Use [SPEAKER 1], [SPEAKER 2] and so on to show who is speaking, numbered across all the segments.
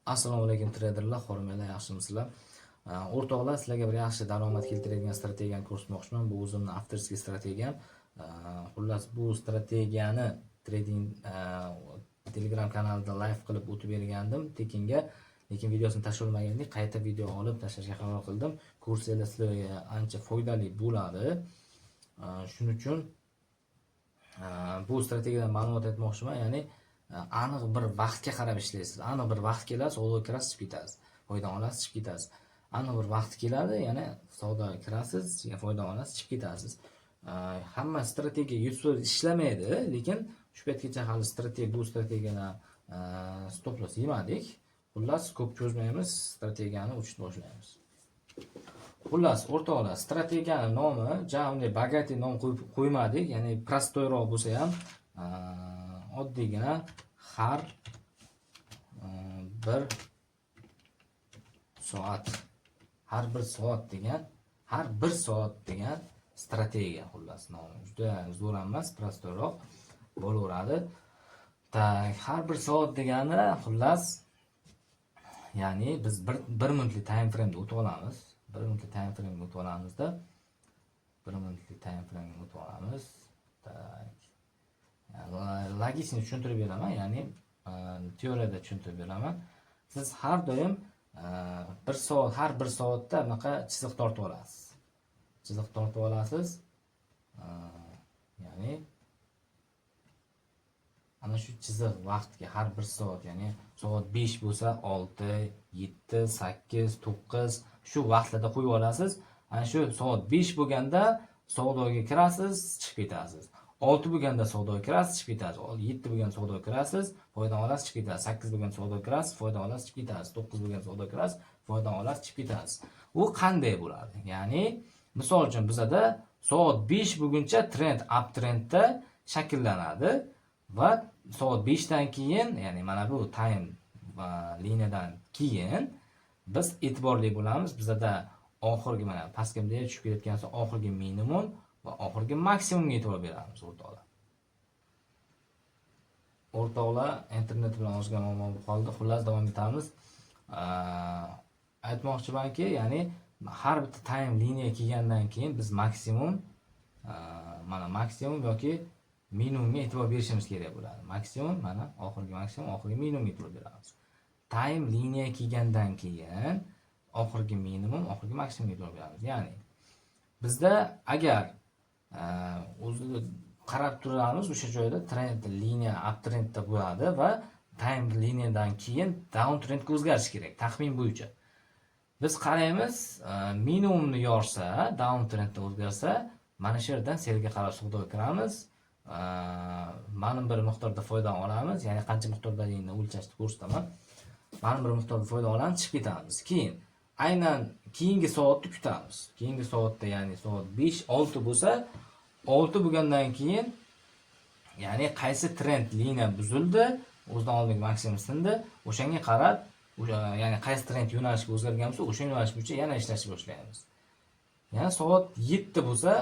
[SPEAKER 1] Assalomu alaykum traderlar, xormalar, yaxshimisizlar? O'rtoqlar, sizlarga bir yaxshi daromad keltiradigan strategiyani ko'rsatmoqchiman. Bu o'zimning avtorskiy strategiyam. Xullas, bu strategiyani trading Telegram kanalida live qilib o'tib bergandim tekinga, lekin videosini tashlamagan edik. Qayta video olib tashlashga qaror qildim. Kurslar sizlarga ancha foydali bo'ladi. Shuning uchun bu strategiyadan ma'lumot aytmoqchiman. Ya'ni aniq bir vaqtga qarab ishlaysiz. Aniq bir vaqt keladi, savdoga kirasiz, chiqib ketasiz. Foyda olasiz, chiqib ketasiz. Aniq bir vaqt keladi, ya'ni savdoga kirasiz, foyda olasiz, chiqib ketasiz. Hamma strategiya 100% ishlamaydi, lekin shu paytgacha hali bu strategiyadan stop loss yemadik. Xullas, ko'p cho'zmaymiz, strategiyani uchishni boshlaymiz. Xullas, o'rtoqlar, strategiyani nomi unday bagati nom qo'ymadik, ya'ni prostoyroq bo'lsa ham oddiygina har bir soat degan strategiya. Xullas, nomi juda zo'r emas, prostoyroq bo'laveradi. Har bir soat degani xullas, ya'ni biz 1 minutlik time frame da o'tib olamiz. 1 minutlik time frame da o'tib olamizda. 1 minutlik time frame da o'tib olamiz. Logisini tushuntirib beraman, ya'ni teoriyada tushuntirib beraman. Siz har doim har bir soatda bunaqa chiziq tortib olasiz. Chiziq tortib olasiz. Ya'ni ana shu chiziq vaqtga har bir soat, ya'ni soat 5 bo'lsa 6, 7, 8, 9 shu vaqtlarda qo'yib olasiz. Ana shu soat 5 bo'lganda savdoga kirasiz, chiqib ketasiz. 6 bo'lganda savdoga kirasiz, chiqib ketasiz. 7 bo'lganda savdoga kirasiz, foyda olasiz, chiqib ketasiz. 8 bo'lganda savdoga kirasiz, foyda olasiz, chiqib ketasiz. 9 bo'lganda savdoga kirasiz, foyda olasiz, chiqib ketasiz. U qanday bo'ladi? Ya'ni misol uchun bizada soat 5 bo'lguncha trend uptrendda shakllanadi va soat 5 dan keyin, ya'ni mana bu time liniyadan keyin biz e'tiborli bo'lamiz. Bizada oxirgi mana pastga tushib ketayotgan oxirgi minimum va oxirgi maksimumga e'tibor beramiz, o'rtoqlar. O'rtoqlar, internet bilan ozgina muammo bo'lib qoldi. Xullas, davom etamiz. Aytmoqchimanki, ya'ni har bitta time liniya kelgandan keyin biz maksimum yoki minimumga e'tibor berishimiz kerak bo'ladi. Maksimum, mana oxirgi maksimum, oxirgi minimumga e'tibor beramiz. Time liniya kelgandan keyin oxirgi minimum, oxirgi maksimumga e'tibor beramiz. Ya'ni bizda agar o'zini qarab turamiz, o'sha joyda trend liniya uptrendda bo'ladi va time liniyadan keyin down trendga o'zgarish kerak, taxmin bo'yicha. Biz qaraymiz, minimumni yorsa, down trendda o'zgarsa, mana shu yerdan selga qarab savdoga kiramiz. Ma'lum bir miqdorda foyda olamiz, ya'ni qancha miqdordaligini o'lchashni ko'rsataman. Ma'lum bir miqdorda foyda olamiz, chiqib ketamiz. Keyin aynan keyingi soatni kutamiz. Keyingi soatda, ya'ni soat 5-6 bo'lsa, 6 bo'lgandan keyin, ya'ni qaysi trend liniya buzildi, o'zidan oldingi maksimum sindi, o'shanga qarab, ya'ni qaysi trend yo'nalishga o'zgargan bo'lsa, o'sha yo'nalish bo'yicha yana ishlashni boshlaymiz. Ya'ni soat 7 bo'lsa,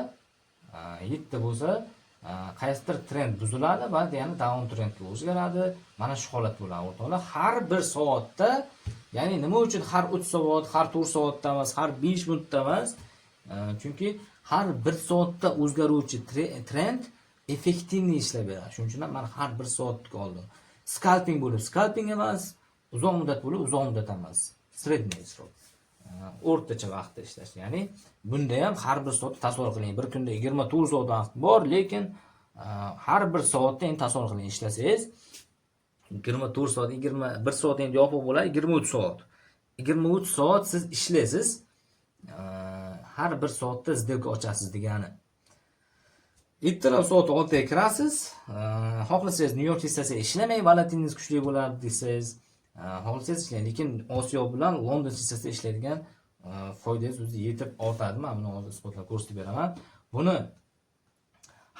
[SPEAKER 1] qaysidir trend buziladi va yana down trendga o'zgaradi. Mana shu holat bo'ladi, o'rtoqlar. Har bir soatda, ya'ni nima uchun har 3 soat, har 4 soatda emas, har 5 minutda emas? Chunki har bir soatda o'zgaruvchi trend effektivniy ishlab beradi. Shuning uchun men har bir soatga oldim. Scalping bo'lib, scalping emas, uzoq muddat bo'lib, uzoq muddat emas. Sredniy srok. O'rtacha vaqtda ishlash. Ya'ni bunda ham har bir soatda tasavvur qiling. Bir kunda 24 soat vaqt bor, lekin har bir soatda endi tasavvur qiling ishlasangiz 24 soat, 21 soat endi yopiq bo'ladi, 23 soat. 23 soat siz ishlaysiz. Har bir soatda сделка ochasiz degani. Ertalab soat 6 ga kirasiz. Xohlasangiz New York hissasi ishlamay, volatiliniz kuchli bo'ladi desangiz, xohlasangiz ishlang, lekin Osiyo bilan London hissasida ishlaydigan foydangiz o'zi yetib ortadi. Men buni hozir isbotlab ko'rsatib beraman. Buni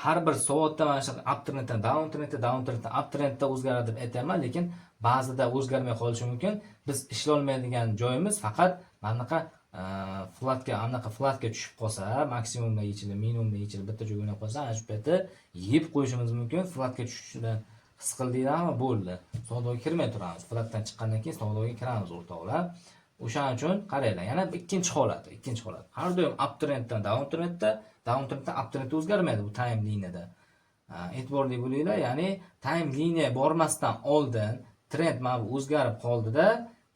[SPEAKER 1] har bir soatda mana shu uptrenddan down trenddan uptrendda o'zgaradi deb aytaman, lekin ba'zida o'zgarmay qolishi mumkin. Biz ishlay olmaydigan joyimiz faqat mana flatga tushib qolsa, maksimumda yechilib, minimumda yechilib bitta joyga o'ynab qolsa, ana shu paytda yeb qo'yishimiz mumkin. Flatga tushishidan his qildinglarmi, bo'ldi. Savdoga kirmay turamiz. Flatdan chiqqandan keyin savdoga kiramiz o'rtoqlar. O'shaning uchun qaranglar, yana ikkinchi holat. Har doim uptrenddan downtrenddan uptrendga o'zgarmaydi bu time liniyada. E'tiborli bo'linglar, ya'ni time liniya bormasdan oldin trend mana bu o'zgarib qoldida,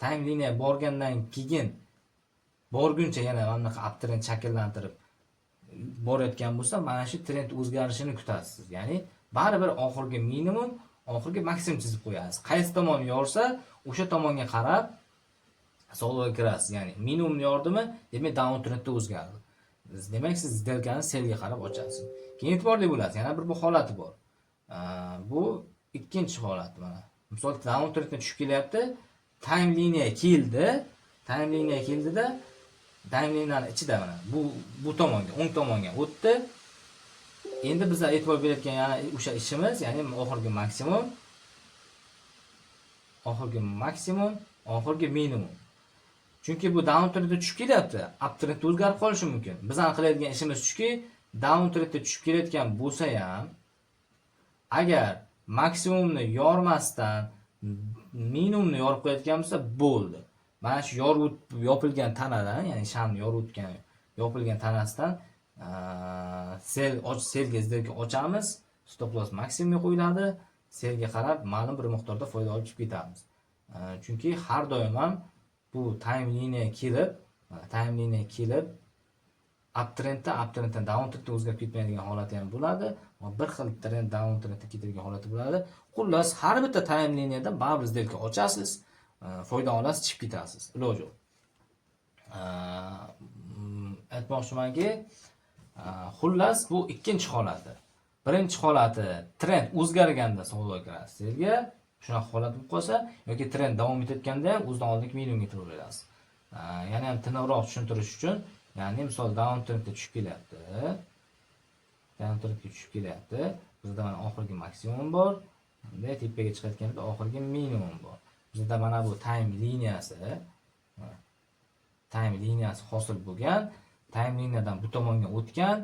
[SPEAKER 1] time liniya borgandan keyin borguncha yana mana bunaqa uptrend shakllantirib borayotgan bo'lsa, mana shu trend o'zgarishini kutasiz. Ya'ni baribir oxirgi minimum, oxirgi maksimum chizib qo'yasiz. Qaysi tomon yorsa, o'sha tomonga qarab savdoga kirasiz. Ya'ni minimumni yordimi, demak downtrendda o'zgardi. Demak, siz сделкani selga qarab ochasiz. Keyin e'tiborli bo'lasiz. Yana bir bu holati bor. Bu ikkinchi holat mana. Misol downtrendga tushib kelyapti, time liniya keldi. Time liniya keldida, time liniyaning ichida mana bu tomonga, o'ng tomonga o'tdi. Endi biz e'tibor berayotgan yana o'sha ishimiz, ya'ni oxirgi minimum. Chunki bu downtrendga tushib kelyapti, uptrendga o'zgarib qolishi mumkin. Bizning qiladigan ishimiz shuki, downtrendga tushib kelayotgan bo'lsa ham, agar maksimumni yormasdan minimumni yorib qo'yayotgan bo'lsa, bo'ldi. Mana shu yopilgan tanadan, ya'ni shamni yopilgan tanasidan selga izdirga ochamiz, stop loss maksimumga qo'yiladi, selga qarab ma'lum bir miqdorda foyda olib chiqib ketamiz. Chunki har doim ham bu time liniya kelib uptrenddan downtrendga o'zgarib ketmaydigan holati ham bo'ladi. Bir xil trend downtrendga ketadigan holati bo'ladi. Xullas, har bitta time liniyadan baribir izdirga ochasiz, foyda olasiz, chiqib ketasiz. Iloji yo'q. Aytmoqchimanki, xullas bu ikkinchi holati. Birinchi holati trend o'zgarganda savdoga kirasiz selga. Shunaqa holat bo'lib qolsa yoki trend davom etayotganda ham o'zidan oldingi minimumga turaverasiz. Yana ham tiniqroq tushuntirish uchun, ya'ni misol downtrendga tushib kelyapti. Bizda mana oxirgi maksimum bor, bunday tepaga chiqayotganda oxirgi minimum bor. Bizda mana bu time liniyasi hosil bo'lgan, time liniyadan bu tomonga o'tgan,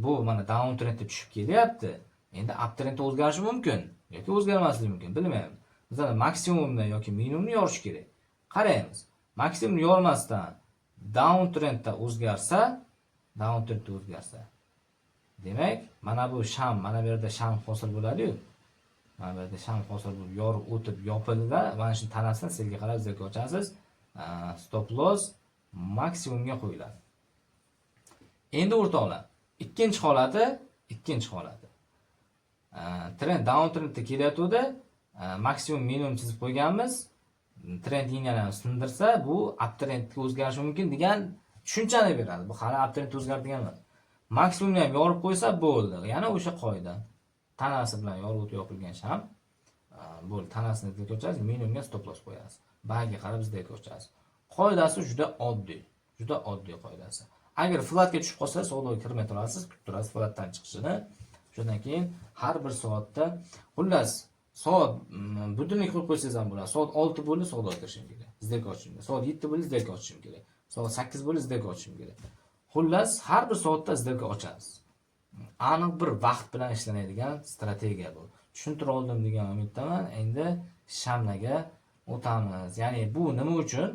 [SPEAKER 1] bu mana downtrendga tushib kelyapti. Endi uptrendga o'zgarishi mumkin yoki o'zgarmasligi mumkin, bilmayman. Bizda maksimumni yoki minimumni yorish kerak. Qaraymiz. Maksimumni yormasdan downtrendda o'zgarsa, demak, mana bu sham, mana bu yerda sham hosil bo'ladi-yu. Mana bu yerda sham hosil bo'lib, yorib o'tib, yopildi. Mana shu tanasini selga qarab izga ochasiz. Stop loss maksimumga qo'yiladi. Endi o'rtoqlar, ikkinchi holati. Trend downtrendga kelyapti, maksimum minimum chizib qo'yganmiz. Trend liniyalarini sindirsa, bu uptrendga o'zgarishi mumkin degan tushunchani beradi. Bu hali uptrendga o'zgardi degani emas. Maksimumni ham yorib qo'ysa bo'ldi. Yana o'sha qoida. Tanasi bilan yorib o'tib yopilgan sham. Bo'ldi, tanasini izga ochasiz, minimumga stop loss qo'yasiz. Bag'ga qarab izga ochasiz. Qoidasi juda oddiy qoidasi. Agar flatga tushib qolsa, savdoga kirmay turasiz, kutib turasiz flatdan chiqishini. Shundan keyin har bir soatda, xullas, soat budilnik qilib qo'ysangiz ham bo'ladi. Soat 6 bo'ldi, savdoga kirishim kerak. Izga ochishim kerak. Soat 7 bo'ldi, izga ochishim kerak. Soat 8 bo'ldi, izga ochishim kerak. Xullas, har bir soatda izga ochasiz. Aniq bir vaqt bilan ishlanadigan strategiya bu. Tushuntirib oldim degan umiddaman. Endi shamlaga o'tamiz. Ya'ni bu nima uchun?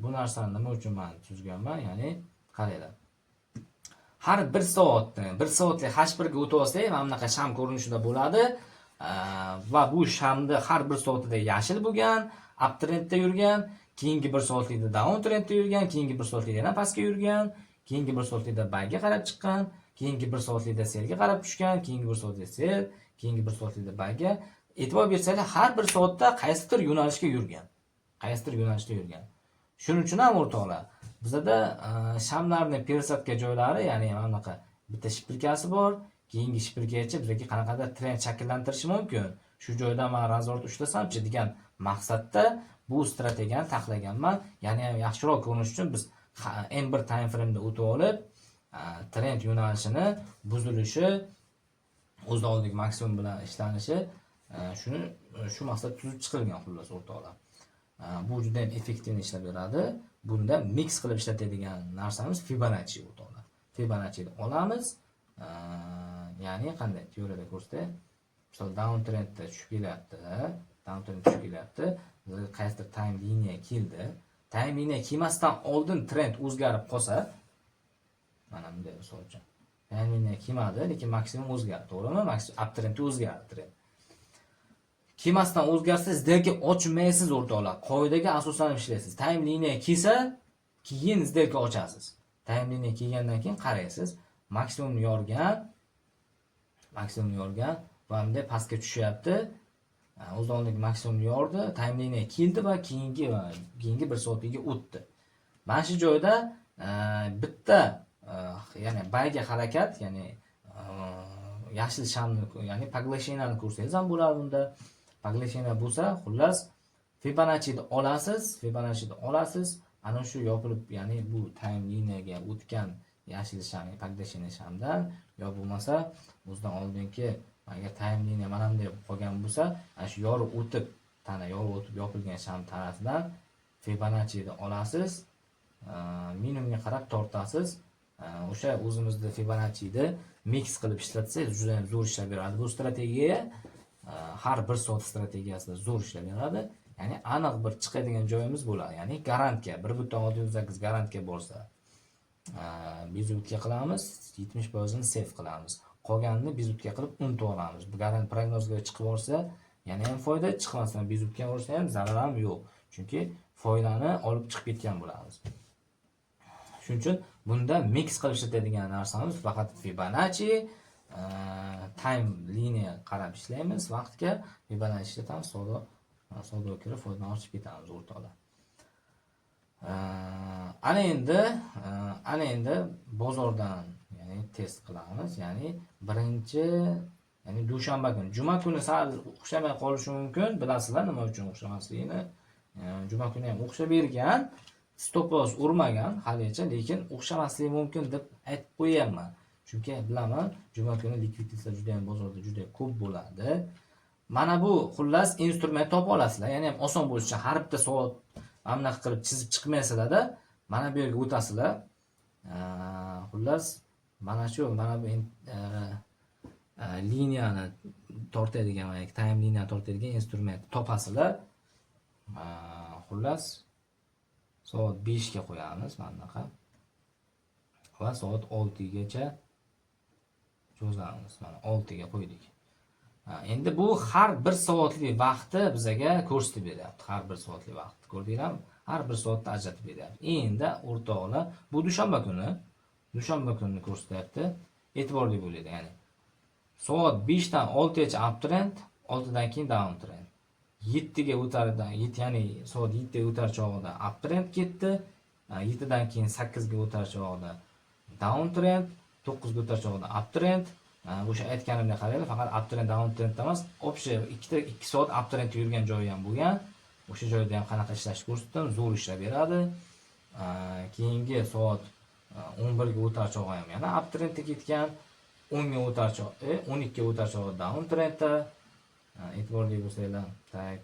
[SPEAKER 1] Bu narsani nima uchun men tuzganman? Ya'ni qaranglar. Har bir soatlik H1 ga o'tib olsak, mana bunaqa sham ko'rinishida bo'ladi. Va bu shamni har bir soatida yashil bo'lgan, uptrendda yurgan, keyingi bir soatlikda downtrendda yurgan, keyingi bir soatlikda yana pastga yurgan, keyingi bir soatlikda bagga qarab chiqqan, keyingi bir soatlikda selga qarab tushgan, keyingi bir soatlikda sel, keyingi bir soatlikda bagga. E'tibor bersanglar, har bir soatda qaysidir yo'nalishga yurgan. Shuning uchun ham o'rtoqlar, bizda shamlarning persatka joylari, ya'ni mana bunaqa bitta shpilkasi bor, keyingi shpilkagacha bizga qanaqadir trend shakllantirishi mumkin. Shu joyda men razvort ushlasamchi degan maqsadda bu strategiyani taxlaganman. Ya'ni yaxshiroq ko'rinish uchun biz M1 time frame da o'tib olib, trend yo'nalishini buzilishi, o'z oldidagi maksimum bilan ishlanishi, shu maqsad tuzib chiqilgan xullas o'rtoqlar. Bu juda ham effektiv ishlab beradi. Bunda mix qilib ishlatadigan narsamiz Fibonacci o'rtoqlar. Fibonacci'ni olamiz. Ya'ni qanday teoriyada ko'rsatay? misol down trendda tushib kelyapti. Down trend tushib kelyapti. Qaysidir time liniya keldi. Time liniya kelmasdan oldin trend o'zgarib qolsa, mana bunday misol uchun. Time liniya kelmadi, lekin maksimum o'zgardi, to'g'rimi? Maksimum uptrend o'zgardi trend. Kelmasdan o'zgarsa, sizlarga ochmaysiz o'rtoqlar. Qoidaga asoslanib ishlaysiz. Time liniya kelsa, keyin sizlarga ochasiz. Time liniya kelgandan keyin qaraysiz. Maksimum yorgan va bunday pastga tushyapti. O'zlonlik maksimum yordi, time liniya keldi va keyingi bir soatga o'tdi. Mana shu joyda bitta ya'ni bayga harakat, ya'ni yashil shamni, ya'ni poglasheniyani ko'rsangiz ham bo'ladi bunda. Poglasheniyya bo'lsa, xullas Fibonacci'ni olasiz, ana shu yopilib, ya'ni bu time liniyaga o'tgan yashil sham, poglasheniyya shamdan yo bo'lmasa o'zidan oldingi agar time liniya mana bunday qolgan bo'lsa, ana shu yorib o'tib yopilgan sham tanasidan Fibonacci'ni olasiz, minimumga qarab tortasiz. O'sha o'zimizda Fibonacci'ni mix qilib ishlatsangiz juda ham zo'r ishlab beradi. Bu strategiya har bir soat strategiyasida zo'r ishlab beradi. Ya'ni aniq bir chiqadigan joyimiz bo'ladi. Ya'ni garantga 1.68 garantga bo'lsa, bezutga qilamiz, 70% ni save qilamiz. Qolganini bezutga qilib unutib olamiz. Bu garant prognozga chiqib olsa, yana ham foyda, chiqmasdan bezutga olsa ham zarar ham yo'q. Chunki foydani olib chiqib ketgan bo'lamiz. Shuning uchun bunda mix qilib ishlatadigan narsamiz faqat Fibonacci, time liniya qarab ishlaymiz, vaqtga Fibonacci ishlatamiz, savdo kirib foydani olib ketamiz o'rtoqlar. Ana endi bozordan ya'ni test qilamiz. Ya'ni birinchi, ya'ni dushanba kuni, juma kuni sal o'xshamay qolishi mumkin. Bilasizlar nima uchun o'xshamasligini. Juma kuni ham o'xshab bergan, stop loss urmagan haligacha, lekin o'xshamasligi mumkin deb aytib qo'yayman. Chunki bilaman, juma kuni likvidliklar juda ham bozorda juda ko'p bo'ladi. Mana bu xullas instrument topib olasizlar. Ya'ni ham oson bo'lishicha har bitta soat anaqa qilib chizib chiqmaysizlar-da, mana bu yerga o'tasizlar. Xullas mana bu liniyani tortadigan, time liniyani tortadigan instrument topasizlar. Xullas soat 5 ga qo'yamiz mana bunaqa. Va soat 6 gacha cho'zamiz. Mana 6 ga qo'ydik. Endi bu har bir soatlik vaqtni bizga ko'rsatib beryapti. Har bir soatlik vaqtni ko'rdinglarmi? Har bir soatni ajratib beryapti. Endi o'rtoqlar, bu dushanba kunini ko'rsatyapti. E'tiborli bo'ling, ya'ni soat 5 dan 6 gacha uptrend, 6 dan keyin downtrend. 7 ga o'tardan, ya'ni soat 7 ga o'tar chog'ida uptrend ketdi. 7 dan keyin 8 ga o'tar chog'ida downtrend, 9 ga o'tar chog'ida uptrend. O'sha aytganimga qaranglar, faqat uptrend downtrend emas, o'sha 2 soat uptrend yurgan joyi ham bo'lgan. O'sha joyda ham qanaqa ishlashni ko'rsatdim, zo'r ishlab beradi. Keyingi soat 11 ga o'tar chog'i ham yana uptrendga ketgan. 10 ga o'tar chog'i, 12 ga o'tar chog'i downtrendda. E'tiborli bo'lsanglar, tak.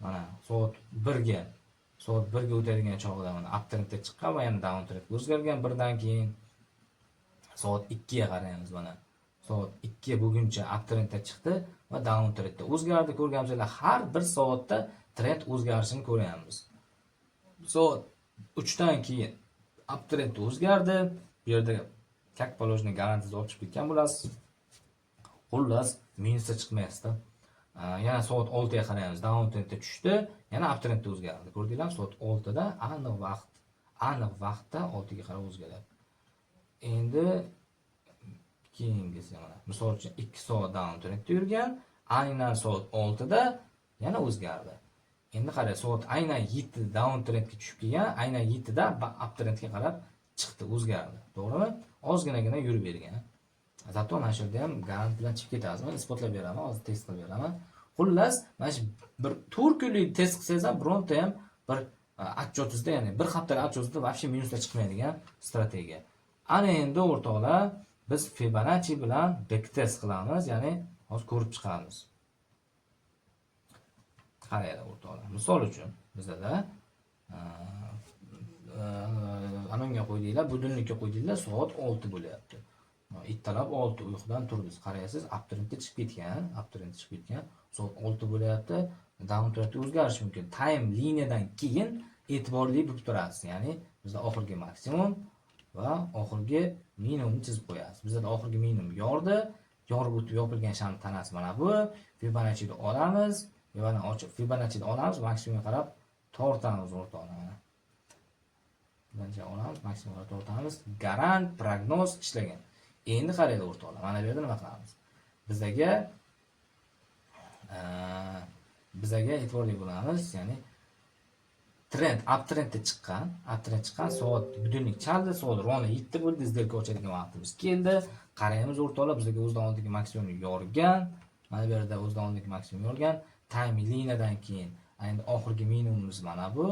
[SPEAKER 1] Mana soat 1 ga o'tadigan chog'ida mana uptrendga chiqqan va yana downtrendga o'zgargan. Birdan keyin soat 2 ga qaraymiz mana. Soat 2 bo'lguncha uptrendga chiqdi va downtrendga o'zgardi. Ko'rganimizlar har bir soatda trend o'zgarishini ko'ryapmiz. Soat 3 dan keyin uptrend o'zgardi. Bu yerda как положено garantiyasiz olib chiqib ketgan bo'lasiz. Xullas minusga chiqmaysiz-da. Yana soat 6 ga qaraymiz, downtrendga tushdi, yana uptrendga o'zgardi. Ko'rdinglarmi? Soat 6 da aniq vaqtda 6 ga qarab o'zgaradi. Endi keyingisi mana, misol uchun 2 soat downtrendda yurgan, aynan soat 6 da yana o'zgardi. Endi qarang, soat aynan 7 downtrendga tushib kelgan, aynan 7 da uptrendga qarab chiqdi, o'zgardi. To'g'rimi? Ozginagina yurib bergan. Zato mana shu yerda ham garant bilan chiqib ketamiz. Men isbotlab beraman, hozir test qilib beraman. Xullas, mana shu bir 4 kunlik test qilsangiz ham bironta ham bir отчетingizda, ya'ni bir haftalik отчетingizda вообще minusga chiqmaydigan strategiya. Ana endi o'rtoqlar, biz Fibonacci bilan backtest qilamiz, ya'ni hozir ko'rib chiqamiz. Qaranglar o'rtoqlar. Misol uchun bizda anonga qo'ydinglar, budilnikka qo'ydinglar, soat 6 bo'lyapti. Ertalab 6 uyqudan turdiz. Qaraysiz, uptrendga chiqib ketgan. Soat 6 bo'lyapti. Downtrendga o'zgarish mumkin. Time liniyadan keyin e'tiborli bo'lib turasiz. Ya'ni bizda oxirgi maksimum va oxirgi minimumni chizib qo'yasiz. Bizda oxirgi minimum yorib o'tib yopilgan sham tanasi mana bu. Fibonacci'ni olamiz. Fibonacci'ni olamiz, maksimumga qarab tortamiz o'rtoqlar. Fibonacci'ni olamiz, maksimumga tortamiz. Garant prognoz ishlagan. Endi qaraydi o'rtoqlar. Mana bu yerda nima qilamiz? Bizaga e'tiborli bo'lamiz, ya'ni uptrendga chiqqan soat budilnik chaldi, soat rovna 7 bo'ldi, izdirga ochadigan vaqtimiz keldi. Qaraymiz o'rtoqlar, bizga o'zidan oldingi maksimumni yorgan. Mana bu yerda o'zidan oldingi maksimum yorgan. Time liniyadan keyin endi oxirgi minimumimiz mana bu.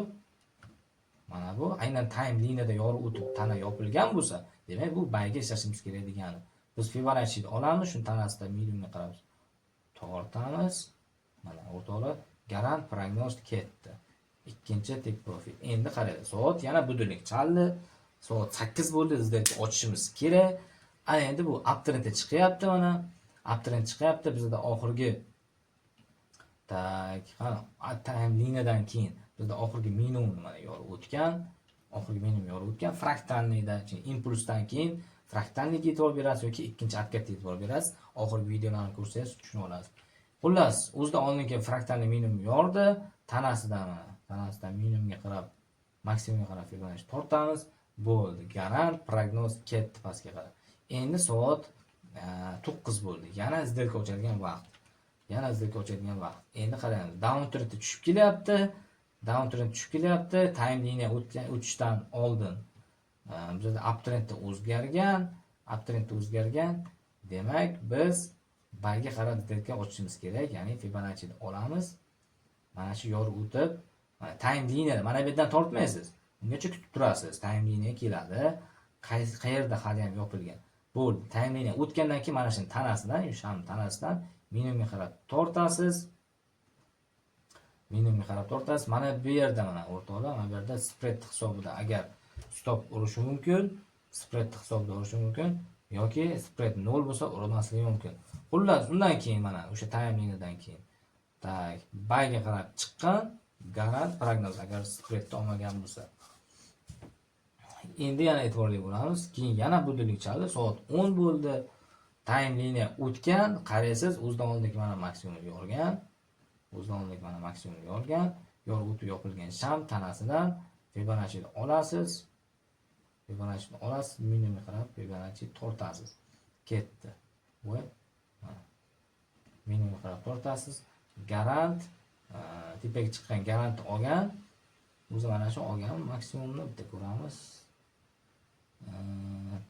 [SPEAKER 1] Aynan time liniyada yorib o'tib tana yopilgan bo'lsa, demak bu bayga ishlashimiz kerak degani. Biz Fibonacci'ni olamiz, shuni tanasida minimumga qarab tortamiz. Mana o'rtoqlar, garant prognoz ketdi. Ikkinchi take profit. Endi qaraydi. Soat yana budilnik chaldi. Soat 8 bo'ldi, izlarga ochishimiz kerak. Ana endi bu uptrendga chiqyapti mana. Uptrend chiqyapti. Bizda oxirgi time liniyadan keyin bizda oxirgi minimum mana yorib o'tgan. Fraktalniyda, impulsdan keyin fraktalniga e'tibor berasiz yoki ikkinchi harakatga e'tibor berasiz. Oxirgi videolarni ko'rsangiz tushunib olasiz. Xullas, o'zida oldingi fraktalni minimum yordi, tanasidan minimumga qarab, maksimumga qarab Fibonacci tortamiz. Bo'ldi. Garant prognoz ketdi pastga qarab. Endi soat 9 bo'ldi. Yana izdirga ochadigan vaqt. Endi qaraymiz. Downtrend tushib kelyapti. Time liniya o'tishdan oldin bizda uptrendda o'zgargan. Demak, biz bayga qarab izdirga ochishimiz kerak. Ya'ni Fibonacci'ni olamiz. Mana shu yorib o'tib, time liniyada mana bu yerdan tortmaysiz. Ungacha kutib turasiz. Time liniya keladi. Qayerda hali ham yopilgan. Bo'ldi. Time liniya o'tgandan keyin mana shu tanasidan minimumga qarab tortasiz. Mana bu yerda mana o'rtoqlar, mana bu yerda spread hisobida agar stop urishi mumkin, yoki spread 0 bo'lsa urmasligi mumkin. Xullas, undan keyin mana o'sha time liniyadan keyin bayga qarab chiqqan garant prognoz agar spreadni olmagan bo'lsa. Endi yana e'tiborli bo'lamiz. Keyin yana budilnik chaldi, soat 10 bo'ldi. Time liniya o'tgan, qaraysiz, o'zidan oldingi mana maksimum yorgan. Yorib o'tib yopilgan sham tanasidan Fibonacci'ni olasiz. Minimumga qarab Fibonacci tortasiz. Ketdi. Minimumga qarab tortasiz. Garant tepaga chiqqan garantni olgan. O'zi mana shu olgan maksimumni bitta ko'ramiz.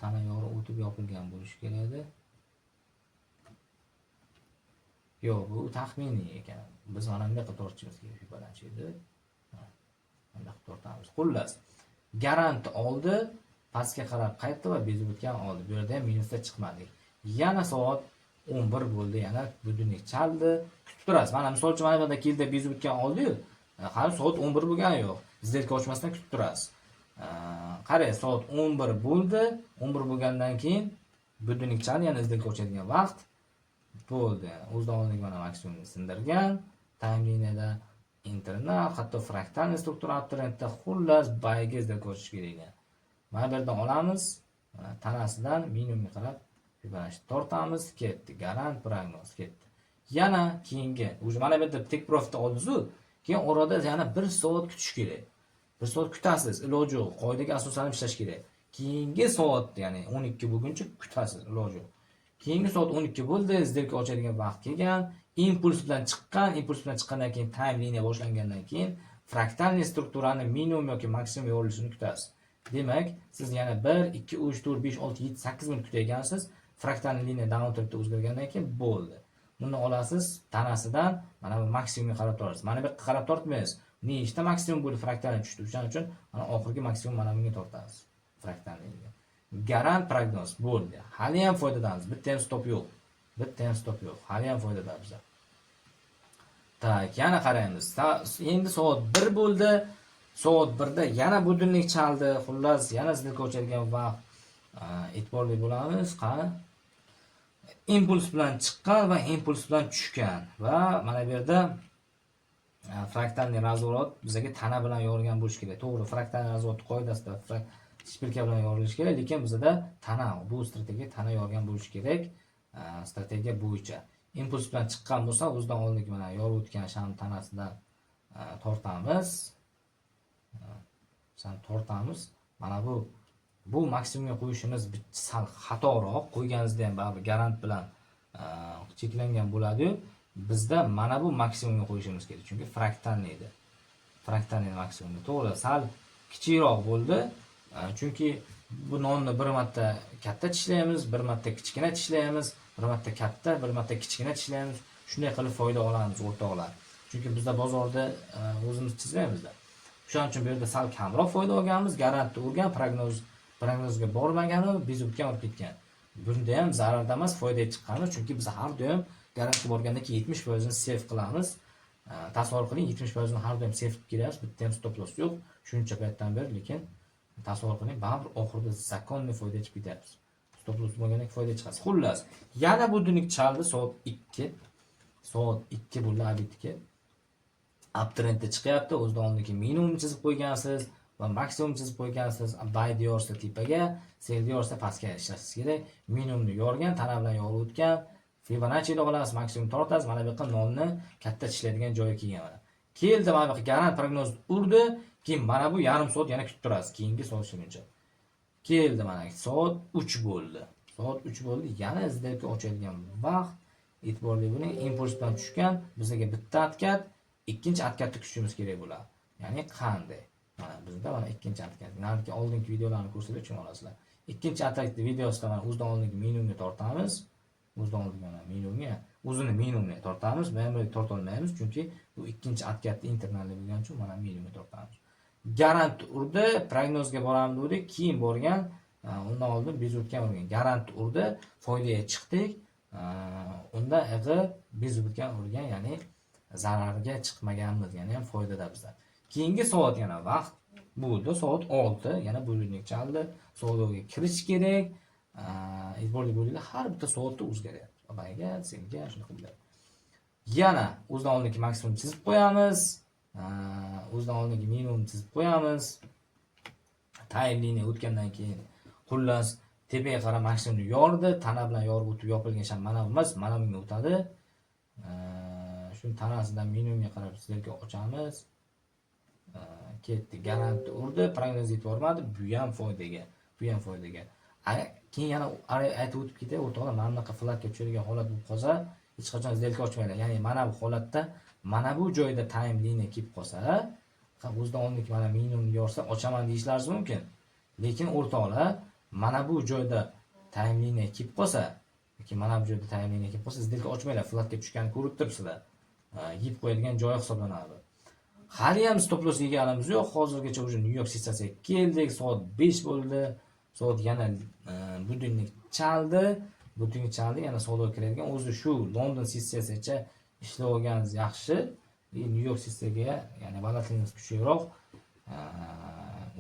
[SPEAKER 1] Tana yorib o'tib yopilgan bo'lishi kerak edi. Yo'q, bu taxminiy ekan. Biz mana bunday tortishimiz kerak Fibonacci'ni. Bunday tortamiz. Xullas, garant oldi, pastga qarab qaytdi va bezib o'tgan oldi. Bu yerda ham minusda chiqmadik. Yana soat 11 bo'ldi, yana budilnik chaldi. Kutib turasiz. Mana misol uchun mana bu yerda keldi, bezib o'tgan oldi-yu. Hali soat 11 bo'lgani yo'q. Izlarga ochmasdan kutib turasiz. Qarang, soat 11 bo'ldi. 11 bo'lgandan keyin budilnik chaldi, yana izlarga ochadigan vaqt bo'ldi. O'zidan oldingi mana maksimumni sindirgan. Time liniyada internal, hatto fraktal struktura uptrendda xullas bayga izlarga ochish kerak. Mana bu yerdan olamiz. Tanasidan minimumga qarab Fibonacci tortamiz, ketdi. Garant prognoz ketdi. Yana keyingi, o'zi mana bu yerda take profit oldiz-ku, keyin orada yana 1 soat kutish kerak. 1 soat kutasiz, iloji yo'q. Qoidaga asosan ishlash kerak. Keyingi soat, ya'ni 12 bo'lguncha kutasiz, iloji yo'q. Keyingi soat 12 bo'ldi, izdirga ochadigan vaqt kelgan. Impuls bilan chiqqandan keyin time liniya boshlangandan keyin fraktalniy strukturani minimum yoki maksimum yorilishini kutasiz. Demak, siz yana 1, 2, 3, 4, 5, 6, 7, 8 minut kutayotgansiz. Fraktalniy liniya downtrendda o'zgargandan keyin bo'ldi. Buni olasiz, tanasidan mana bu maksimumga qarab tortasiz. Mana bu yerga qarab tortmaysiz. Nechta maksimum bo'ldi fraktalniy tushdi. Shuning uchun mana oxirgi maksimum mana bunga tortasiz. Fraktalniy. Garant prognoz bo'ldi. Hali ham foydadamiz. Bitta ham stop yo'q. Hali ham foydadamiz. Tak, yana qaraymiz. Endi soat 1 bo'ldi. Soat 1da yana budilnik chaldi. Xullas, yana izlarga ochadigan vaqt e'tiborli bo'lamiz. Qani impuls bilan chiqqan va impuls bilan tushgan va mana bu yerda fraktalniy razvorot bizga tana bilan yorilgan bo'lishi kerak. To'g'ri, fraktalniy razvorot qoidasida shpilka bilan yorilishi kerak, lekin bizda tana, bu strategiya tana yorilgan bo'lishi kerak. Strategiya bo'yicha impuls bilan chiqqan bo'lsa, o'zidan oldingi mana yorib o'tgan sham tanasidan tortamiz. Mana bu maksimumga qo'yishimiz sal xatoroq. Qo'yganingizda ham baribir garant bilan cheklangan bo'ladi-yu. Bizda mana bu maksimumga qo'yishimiz kerak, chunki fraktalniy edi. Fraktalniy maksimumi to'g'ri, sal kichikroq bo'ldi. Chunki bu nonni bir marta katta tishlaymiz, bir marta kichkina tishlaymiz, bir marta katta, bir marta kichkina tishlaymiz. Shunday qilib foyda olamiz o'rtoqlar. Chunki bizda bozorda o'zimiz chizmaymiz-da. Shuning uchun bu yerda sal kamroq foyda olganmiz, garantni urgan, prognozga bormagani, biz o'tgan olib ketgan. Bunda ham zararda emas, foydaga chiqqanmiz, chunki biz har doim garantga borganda 70% ni save qilamiz. Tasavvur qiling, 70% ni har doim save qilib kelamiz, bitta ham stop loss yo'q. Shuncha paytdan beri, lekin tasavvur qiling, baribir oxirida zakonni foyda chiqib ketyapmiz. Stop loss bo'lgandek foyda chiqasiz. Xullas, yana bu dunlik chaldi soat 2. Soat 2 bo'ldi abitga. Uptrendda chiqyapti, o'zidan oldingi minimum chizib qo'ygansiz va maksimum chizib qo'ygansiz. Buy diyorsa tepaga, sell diyorsa pastga ishlashingiz kerak. Minimumni yorgan, tana bilan yorib o'tgan. Fibonacci ila olasiz, maksimum tortasiz. Mana bu yoqqa nonni katta tishlaydigan joyi kelgan mana. Keldi, mana bu yoqqa garant prognoz urdi, keyin mana bu yarim soat yana kutib turasiz, keyingi solishguncha. Keldi, mana soat 3 bo'ldi. Soat 3 bo'ldi, yana izdelka ochadigan vaqt. E'tiborli bo'ling, impuls bilan tushgan, bizga bitta atkat, ikkinchi atkatni kutishimiz kerak bo'ladi. Ya'ni qanday? Mana bizda mana ikkinchi atkat. Narki oldingi videolarni ko'rsatib tushuna olasizlar. Ikkinchi atkatni videosida mana o'zidan oldingi minimumga tortamiz. O'zidan oldingi mana minimumga, o'zini minimumga tortamiz. Men buni torta olmaymiz, chunki bu ikkinchi atkatni internalli bo'lgani uchun mana minimumga tortamiz. Garant urdi, prognozga boramiz dedik, keyin borgan, undan oldin biz o'tgan urgan. Garant urdi, foydaga chiqdik. Unda biz o'tgan urgan, ya'ni zararga chiqmaganmiz, ya'ni ham foydada bizda. Keyingi soat yana vaqt bo'ldi, soat 6, yana bo'linlik chaldi. Savdoga kirish kerak. E'tiborli bo'linglar, har bitta soatda o'zgaryapti. Bayga, senga shuni qilib. Yana o'zidan oldingi maksimum chizib qo'yamiz. O'zidan oldingi minimum chizib qo'yamiz. Time liniya o'tgandan keyin xullas tepaga qarab maksimumni yordi, tana bilan yorib o'tib yopilgan sham mana emas, mana bunga o'tadi. Shu tanasidan minimumga qarab sizlarga ochamiz. Ketdi, garantni urdi, prognoz yetib bormadi, bu ham foydaga. Keyin yana aytib o'tib ketay, o'rtoqlar, mana bunaqa flatga tushadigan holat bo'lib qolsa, hech qachon izdelka ochmanglar. Ya'ni mana bu holatda, mana bu joyda time liniya kelib qolsa, o'zidan oldingi mana minimum yorsa ochaman deyishlaringiz mumkin. Lekin o'rtoqlar, mana bu joyda time liniya kelib qolsa, yoki mana bu joyda time liniya kelib qolsa, izdelka ochmanglar, flatga tushganini ko'rib turibsizlar. Yeb qo'yadigan joyi hisoblanadi. Hali ham stop loss yeganimiz yo'q. Hozirgacha o'sha New York sessiyasiga keldik. Soat 5 bo'ldi. Soat yana budilnik chaldi. Yana savdoga kiradigan. O'zi shu London sessiyasigacha ishlab olganingiz yaxshi. New York sessiyasiga, ya'ni volatilность kuchliroq,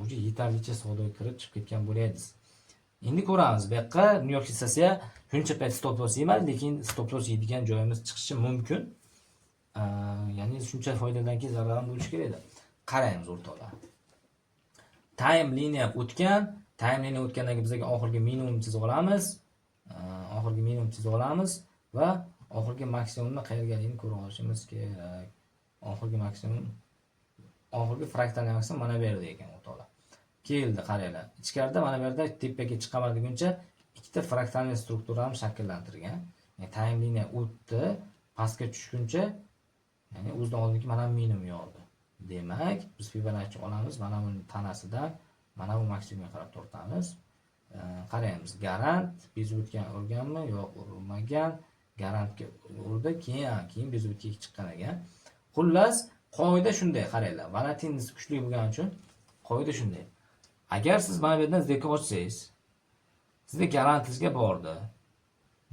[SPEAKER 1] o'sha yetarlicha savdoga kirib chiqib ketgan bo'laysiz. Endi ko'ramiz. Bu yoqqa New York sessiyasiga shuncha payt stop loss yemadi, lekin stop loss yeydigan joyimiz chiqishi mumkin. Ya'ni shuncha foydadan keyin zarar bo'lishi kerak edi. Qaraymiz o'rtoqlar. Time liniya o'tgan, time liniya o'tgandan keyin bizga oxirgi minimum chizib olamiz. Va oxirgi maksimumni qayergaligini ko'ra olishimiz kerak. Oxirgi fraktalniy maksimum mana bu yerda ekan o'rtoqlar. Keldi, qaranglar. Ichkarida mana bu yerda tepaga chiqaman deguncha ikkita fraktalniy strukturani shakllantirgan. Ya'ni time liniya o'tdi, pastga tushguncha, ya'ni o'zidan oldingi mana minimum yordi. Demak, biz Fibonacci olamiz, mana buning tanasidan mana bu maksimumga qarab tortamiz. Qaraymiz. Garant biz o'tgan urganmi, yo'q urmagan. Garantga urdi, keyin biz o'tga chiqqan ekan. Xullas, qoida shunday, qaranglar. Volatilность kuchli bo'lgani uchun qoida shunday. Agar siz mana bu yerdan zeka ochsangiz, sizga garantingizga bordi.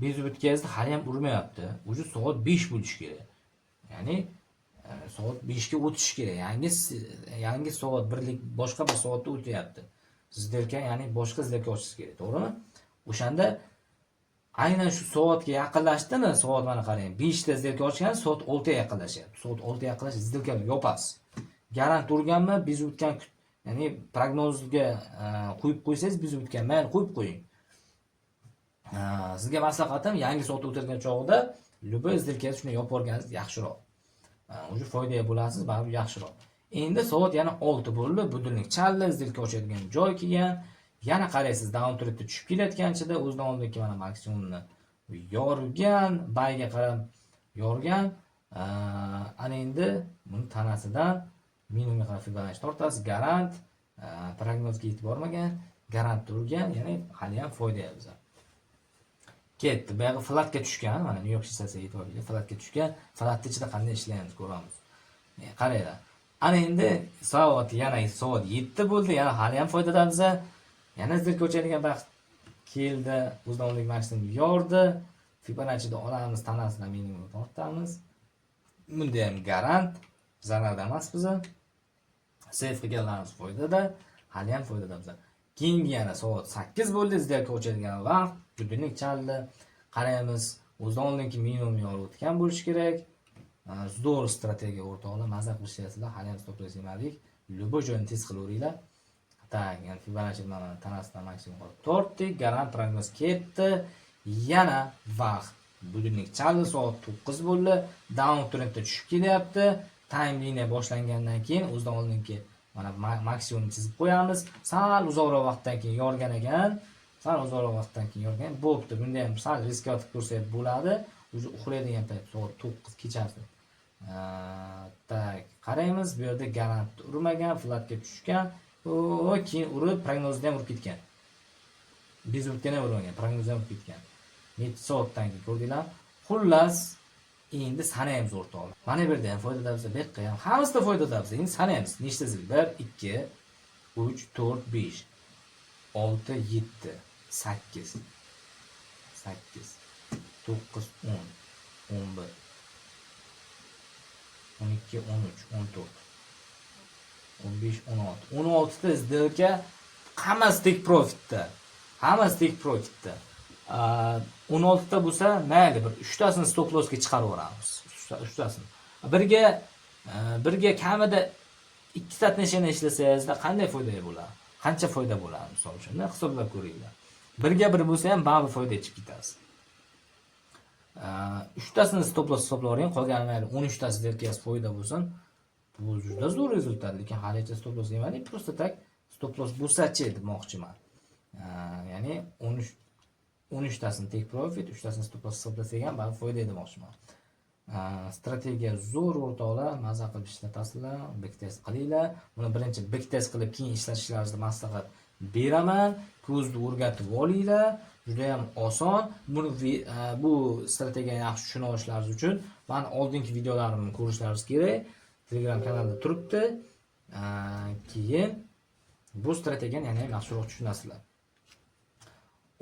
[SPEAKER 1] Biz o'tkazdi, hali ham urmayapti. O'sha soat 5 bo'lishi kerak. Ya'ni soat 5 ga o'tishi kerak. Yangi soat birlik boshqa bir soatda o'tyapti. сделка, ya'ni boshqa сделка ochishingiz kerak, to'g'rimi? O'shanda aynan shu soatga yaqinlashdimi? Soat mana qarang, 5 ta сделка ochgan, soat 6 ga yaqinlashyapti. Soat 6 ga yaqinlashib сделкani yopasiz. Garant urganmi? Biz o'tgan, ya'ni prognozga qo'yib qo'ysangiz, biz o'tgan, mayli qo'yib qo'ying. Sizga maslahatim, yangi soat o'tirgan chog'ida любой сделкani shuni yopib olganingiz yaxshiroq. O'sha foydaga bo'lasiz, baribir yaxshiroq. Endi soat yana 6 bo'ldi, budilnik chaldi, сделка ochadigan joy kelgan. Yana qaraysiz, down trendga tushib kelayotganchida o'zidan oldingi mana maksimumni yorgan, bayga qarab yorgan. Ana endi buni tanasidan minimumga qarab Fibonacci tortasiz, garant, prognozga yetib bormagan, garant turgan, ya'ni hali ham foyda biza. Ketdi. Buyog'i flatga tushgan, mana New York hissasi e'tiborga flatga tushgan. Flatning ichida qanday ishlayapmiz ko'ramiz. Qaranglar. Ana endi soat yana soat 7 bo'ldi, yana hali ham foydadamiz. Yana сделка ochadigan vaqt keldi. O'zidan oldingi maksimum yordi. Fibonacci'da olamiz, tanasidan minimum tortamiz. Bunda ham garant, zararda emas biz. Save qilganlarimiz foydada, hali ham foydada biz. Keyingi yana soat 8 bo'ldi, сделка ochadigan vaqt, budilnik chaldi. Qaraymiz, o'zidan oldingi minimum yorib o'tgan bo'lishi kerak. Zo'r strategiya o'rtoqlar, maza qilishyapsizlar, hali ham stop loss yemadik. Любой joyni tez qilaveringlar. Tak, yani Fibonacci mana tanasidan maksimum qolib tortdik, garant prognoz ketdi. Yana vaqt budilnik chaldi, soat 9 bo'ldi. Down trendga tushib kelyapti. Time liniya boshlangandan keyin o'zidan oldingi mana maksimumni chizib qo'yamiz. Sal uzoqroq vaqtdan keyin yorgan ekan. Sal uzoqroq vaqtdan keyin yorgan. Bo'pti. Bunda ham sal risk olib ko'rsak bo'ladi. O'zi uxlaydigan payt soat 9 kechasi. Tak, qaraymiz. Bu yerda garant urmagan, flatga tushgan. Keyin urib prognozdan urib ketgan. Biz urgan ham urmagan, prognozdan urib ketgan. 7 soatdan keyin ko'rdinglar. Xullas, endi sanaymiz o'rtoqlar. Mana bu yerda ham foydadamiz, bu yerda ham hammasida foydadamiz. Endi sanaymiz. Nechta zil? 1, 2, 3, 4, 5, 6, 7, 8, 8, 9, 10, 11, 12, 13, 14, 15, 16. 16 ta сделка hammasi take profitda. Hammasi take profitda. 16 ta bo'lsa, mayli bir 3 tasini stop lossga chiqarib yuboramiz. 3 tasini. Birga kamida 2 satnashini ishlasangiz qanday foyda bo'ladi? Qancha foyda bo'ladi misol uchun hisoblab ko'ringlar. Birga bir bo'lsa ham baribir foyda chiqib ketasiz. 3 tasini stop loss hisoblab oling, qolgani mayli 13 tasi сделкasi foyda bo'lsin. Bu juda zo'r rezultat, lekin haligacha stop loss yemadik, просто tak stop loss bo'lsa-chi demoqchiman. Ya'ni 13 tasini take profit, 3 tasini stop loss hisoblasak ham baribir foyda demoqchiman. Strategiya zo'r o'rtoqlar, maza qilib ishlatasizlar, backtest qilinglar. Buni birinchi backtest qilib keyin ishlatishlaringizni maslahat beraman. Ko'zni o'rgatib olinglar. Juda ham oson. Bu strategiyani yaxshi tushuna olishlaringiz uchun men oldingi videolarimni ko'rishlaringiz kerak. Telegram kanalida turibdi. Keyin bu strategiyani yana ham yaxshiroq tushunasizlar.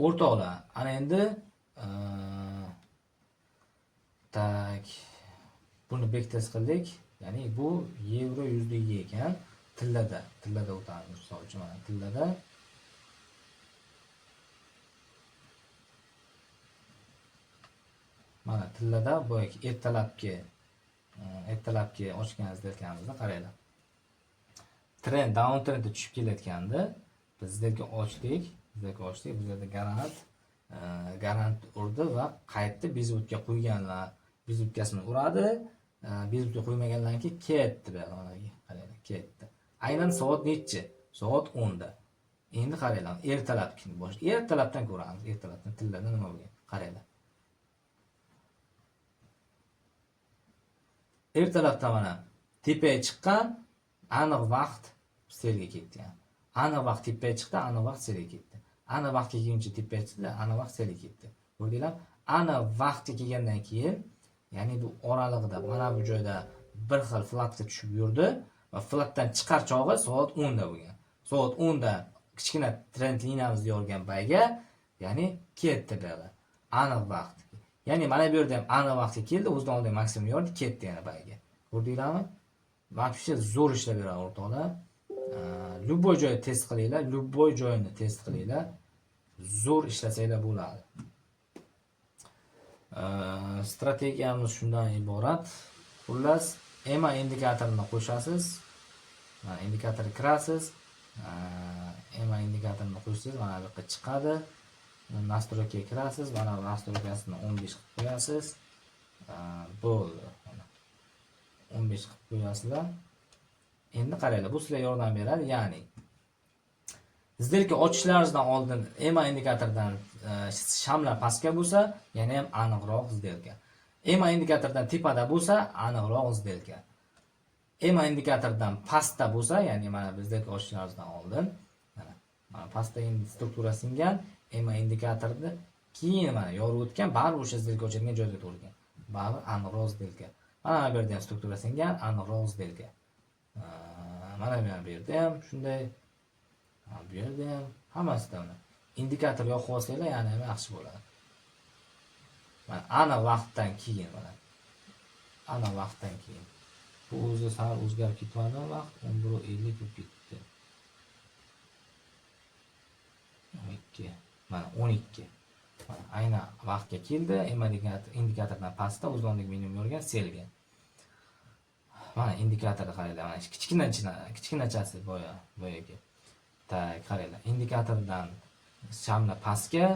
[SPEAKER 1] O'rtoqlar, ana endi tak buni backtest qildik. Ya'ni bu yevro USD ekan. Tillada o'tamiz. Misol uchun mana tillada mana tillada bu ertalabki ochgan сделкамizda qaranglar. Trend down trendga tushib kelayotganda biz сделка ochdik. Bu yerda garant urdi va qaytdi bezutga qo'yganlar. Bezutkasini uradi. Bezutga qo'ymaganlardan keyin ketdi bu yoqqa. Qaranglar, ketdi. Aynan soat nechi? Soat 10 da. Endi qaranglar, ertalabkini ertalabdan ko'ramiz. Ertalabdan tillada nima bo'lgan? Qaranglar. Ertalabda mana tepaga chiqqan, aniq vaqt selga ketgan. Aniq vaqt tepaga chiqdi, aniq vaqt selga ketdi. Aniq vaqtga kelguncha tepaga chiqdi, aniq vaqt selga ketdi. Ko'rdinglar? Aniq vaqtga kelgandan keyin, ya'ni bu oralig'ida mana bu joyda bir xil flatga tushib yurdi va flatdan chiqar chog'i soat 10 da bo'lgan. Soat 10 da kichkina trend liniyamizni yorgan bayga, ya'ni ketdi buyoqqa. Aniq vaqt. Ya'ni mana bu yerda ham aniq vaqtga keldi, o'zidan oldin maksimum yordi, ketdi yana bayga. Ko'rdinglarmi? Вообще zo'r ishlab beradi o'rtoqlar. любой joyni test qilinglar, любой joyni test qilinglar. Zo'r ishlasanglar bo'ladi. Strategiyamiz shundan iborat. Xullas, EMA indikatorini qo'shasiz. Mana indikator kirasiz. EMA indikatorini qo'shsangiz mana bu yerga chiqadi. Настройкаga kirasiz. Mana bu настройкасini 15 qilib qo'yasiz. Bo'ldi. 15 qilib qo'yasizlar. Endi qaranglar, bu sizlarga yordam beradi. Ya'ni Zdelka ochishlaringizdan oldin EMA indikatoridan shamlar pastga bo'lsa, yana ham aniqroq zdelka. EMA indikatoridan tepada bo'lsa, aniqroq zdelka. EMA indikatoridan pastda bo'lsa, ya'ni mana biz zdelka ochishlaringizdan oldin, mana pastda endi struktura singan, EMA indikatorni keyin mana yorib o'tgan, baribir o'sha zdelka ochilgan joyga to'g'ri. Baribir aniqroq zdelka. Mana bu yerda ham struktura singan, aniqroq zdelka. Mana bu yerda ham shunday. Bu yerda ham hammasida indikator yoqib olsanglar, yana ham yaxshi bo'ladi. Mana aniq vaqtdan keyin mana. Aniq vaqtdan keyin. Bu o'zi sal o'zgarib ketmadi vaqt 11:50 bo'lib ketdi. 12. Mana 12. Mana aynan vaqtga keldi. Indikatordan pastda uzunlik minimum yorgan selga. Mana indikatorni qaranglar. Mana kichkinachasi boyagi. Qaranglar, indikatordan shamlar pastga,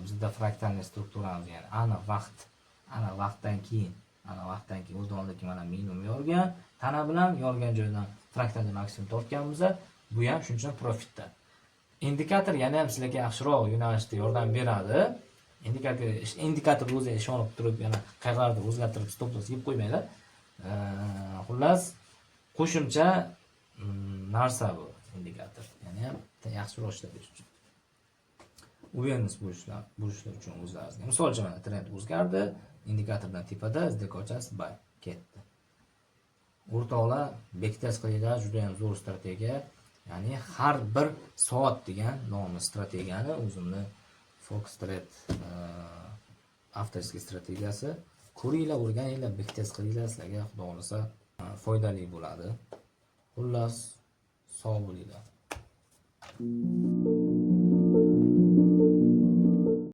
[SPEAKER 1] bizda fraktalniy strukturamiz, ya'ni aniq vaqtdan keyin o'zlonligi mana minimum yorgan, tana bilan yorgan joydan fraktalniy maksimum topganmiz. Bu ham shuning uchun profitda. Indikator yana ham sizlarga yaxshiroq yo'nalishda yordam beradi. Indikator o'zi ishonib turib, yana qayerlardir o'zgartirib stop loss yeb qo'ymanglar. Xullas, qo'shimcha narsa bu. Indikator, ya'ni ham yaxshiroq ishlatish uchun. Awareness bo'lishlar uchun o'zlaringizga. Misol uchun mana trend o'zgardi, indikatordan tepada zdelka ochasiz, buy ketdi. O'rtoqlar, backtest qilinglar, juda ham zo'r strategiya. Ya'ni har bir soat degan nomli strategiyani o'zimni Fox Trade avtorskiy strategiyasi ko'ringlar, o'rganinglar, backtest qilinglar, sizlarga xudo xolasa foydali bo'ladi. Xullas, sog' bo'linglar.